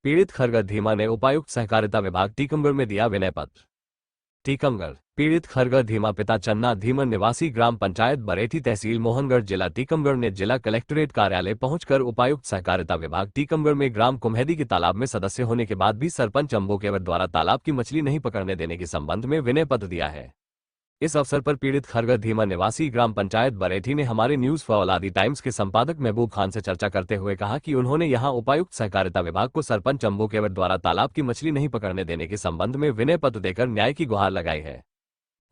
पीड़ित खरगत धीमा ने उपायुक्त सहकारिता विभाग टीकमगढ़ में दिया विनय पत्र। टीकमगढ़। पीड़ित खरगत धीमा पिता चन्ना धीमन निवासी ग्राम पंचायत बरेठी तहसील मोहनगढ़ जिला टीकमगढ़ ने जिला कलेक्ट्रेट कार्यालय पहुंचकर उपायुक्त सहकारिता विभाग टीकमगढ़ में ग्राम कुम्हेदी के तालाब में सदस्य होने के बाद भी सरपंच अंबो केवट द्वारा तालाब की मछली नहीं पकड़ने देने के संबंध में विनय पत्र दिया है। इस अवसर पर पीड़ित खरगत धीमा निवासी ग्राम पंचायत बरेठी ने हमारे न्यूज फॉर औलादी टाइम्स के संपादक महबूब खान से चर्चा करते हुए कहा कि उन्होंने यहां उपायुक्त सहकारिता विभाग को सरपंच अंबो केवट द्वारा तालाब की मछली नहीं पकड़ने देने के संबंध में विनय पत्र देकर न्याय की गुहार लगाई है।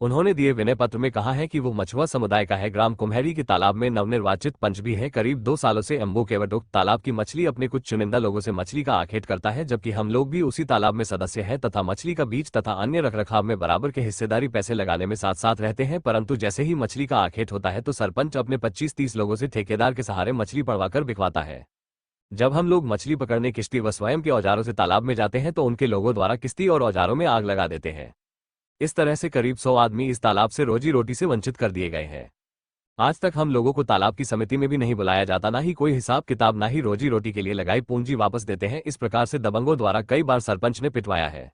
उन्होंने दिए विनय पत्र में कहा है कि वो मछुआ समुदाय का है। ग्राम कुम्हेरी के तालाब में नवनिर्वाचित पंच भी है। करीब 2 सालों से अंबो केवट उक्त तालाब की मछली अपने कुछ चुनिंदा लोगों से मछली का आखेट करता है, जबकि हम लोग भी उसी तालाब में सदस्य हैं तथा मछली का बीज तथा अन्य रखरखाव में बराबर के हिस्सेदारी पैसे लगाने में साथ साथ रहते हैं। परंतु जैसे ही मछली का आखेट होता है तो सरपंच अपने 25-30 लोगों से ठेकेदार के सहारे मछली पड़वाकर बिकवाता है। जब हम लोग मछली पकड़ने किश्ती व स्वयं के औजारों से तालाब में जाते हैं तो उनके लोगों द्वारा किश्ती और औजारों में आग लगा देते हैं। इस तरह से करीब 100 आदमी इस तालाब से रोजी रोटी से वंचित कर दिए गए हैं। आज तक हम लोगों को तालाब की समिति में भी नहीं बुलाया जाता, ना ही कोई हिसाब किताब, ना ही रोजी रोटी के लिए लगाई पूंजी वापस देते हैं। इस प्रकार से दबंगों द्वारा कई बार सरपंच ने पिटवाया है।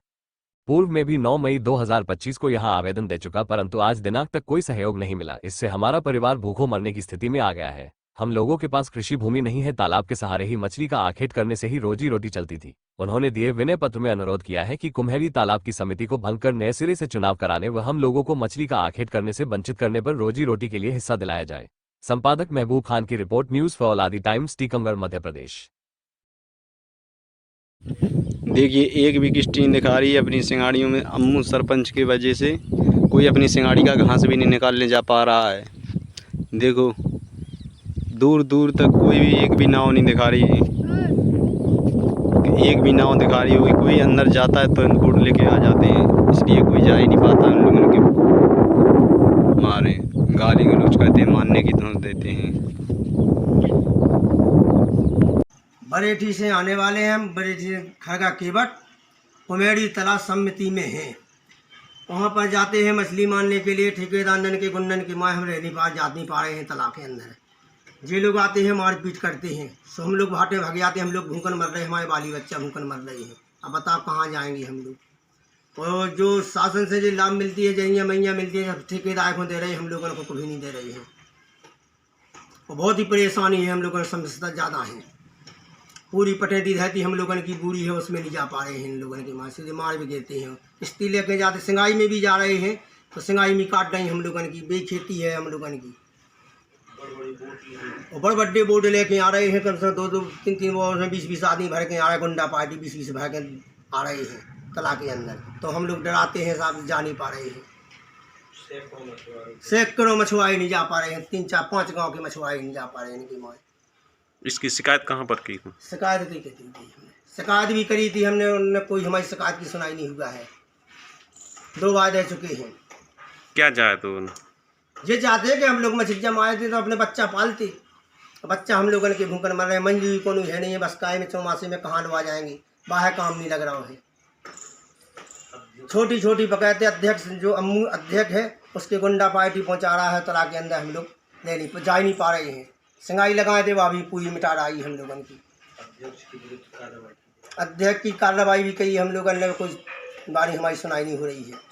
पूर्व में भी 9 मई 2025 को यहां आवेदन दे चुका, परंतु आज दिनांक तक कोई सहयोग नहीं मिला। इससे हमारा परिवार भूखों मरने की स्थिति में आ गया है। हम लोगों के पास कृषि भूमि नहीं है। तालाब के सहारे ही मछली का आखेट करने से ही रोजी रोटी चलती थी। उन्होंने दिए विनय पत्र में अनुरोध किया है कि कुम्हेरी तालाब की समिति को भंग कर नए सिरे से चुनाव कराने व हम लोगों को मछली का आखेट करने से वंचित करने पर रोजी रोटी के लिए हिस्सा दिलाया जाए। संपादक महबूब खान की रिपोर्ट, न्यूज फॉर औलादी टाइम्स, टीकमगढ़, मध्य प्रदेश। देखिए, एक भी किस्ती नहीं दिखा रही है अपनी सिंगाड़ियों में। अम्मू सरपंच की वजह से कोई अपनी सिंगाड़ी का घास भी नहीं निकालने जा पा रहा है। देखो, दूर दूर तक कोई भी एक भी नाव नहीं दिखा रही है। एक भी नाव दिखा रही होगी, कोई अंदर जाता है तो बोट लेके आ जाते हैं, इसलिए कोई जा ही नहीं पाता। उन लोगों के मारे गाली गलौज करते हैं, मारने की धमकी देते हैं। बरेठी से आने वाले हैं। बरेठी खरगा केवट कुम्हेरी तालाब समिति में हैं। वहाँ पर जाते हैं मछली मारने के लिए। ठेकेदार के गुंडन की माँ हम रह नहीं जा नहीं पा रहे हैं तालाब के अंदर। जे लोग आते हैं मारपीट करते हैं, सो हम लोग भाटे भाग जाते हैं। हम लोग भूखन मर रहे हैं, हमारे बाली बच्चा भूखन मर रहे हैं। अब बताओ कहाँ जाएंगे हम लोग। और जो शासन से जो लाभ मिलती है, जइयाँ मैया मिलती है, ठेकेदार को दे रहे हैं, हम लोगों को कभी नहीं दे रही है। और बहुत ही परेशानी है, हम लोगों की समस्या ज़्यादा है। पूरी पटेदी रहती हम लोगों की बुरी है, उसमें नहीं जा पा रहे हैं। इन लोगों की माँ से मार भी देते हैं। किश्ती लेके जाते, सिंगाई में भी जा रहे हैं तो सिंगाई में काट रहे हैं हम लोगों की। बेखेती है हम लोगों की। और बड़े बड़े बोट लेके आ रहे हैं। कम से कम 2-2, 3-3 वो 20-20 आदमी भर के आ रहे हैं। गुंडा पार्टी 20-20 भर के आ रहे हैं तालाब के अंदर। तो हम लोग डराते हैं साहब, जा नहीं पा रहे हैं। सैकड़ों मछुआरे नहीं जा पा रहे हैं। 3-4-5 गाँव के मछुआरे नहीं जा पा रहे हैं इनकी माँ। इसकी शिकायत कहाँ पर की? शिकायत भी की थी हमने, शिकायत भी करी थी हमने। उन्होंने कोई हमारी शिकायत की सुनाई नहीं हुआ है। 2 बार रह चुके हैं। क्या चाहे तो ये चाहते हैं कि हम लोग मछली जमाए थे तो अपने बच्चा पालते। बच्चा हम लोगों के भूखन मर रहे हैं। मंजूरी कोनो है नहीं है, बस काय में चौमासे में कहाँ लवा जाएंगे। बाहर काम नहीं लग रहा है। छोटी छोटी बकैते अध्यक्ष जो अम्मू अध्यक्ष है, उसके गुंडा पार्टी पहुँचा रहा है तालाब के अंदर। हम लोग ले नहीं जा ही नहीं पा रहे हैं। सिंगाई लगाए थे, वह भी पूरी मिटा रही हम लोगों की। अध्यक्ष की कार्रवाई भी कही हम लोगों ने, कोई बारी हमारी सुनाई नहीं हो रही है।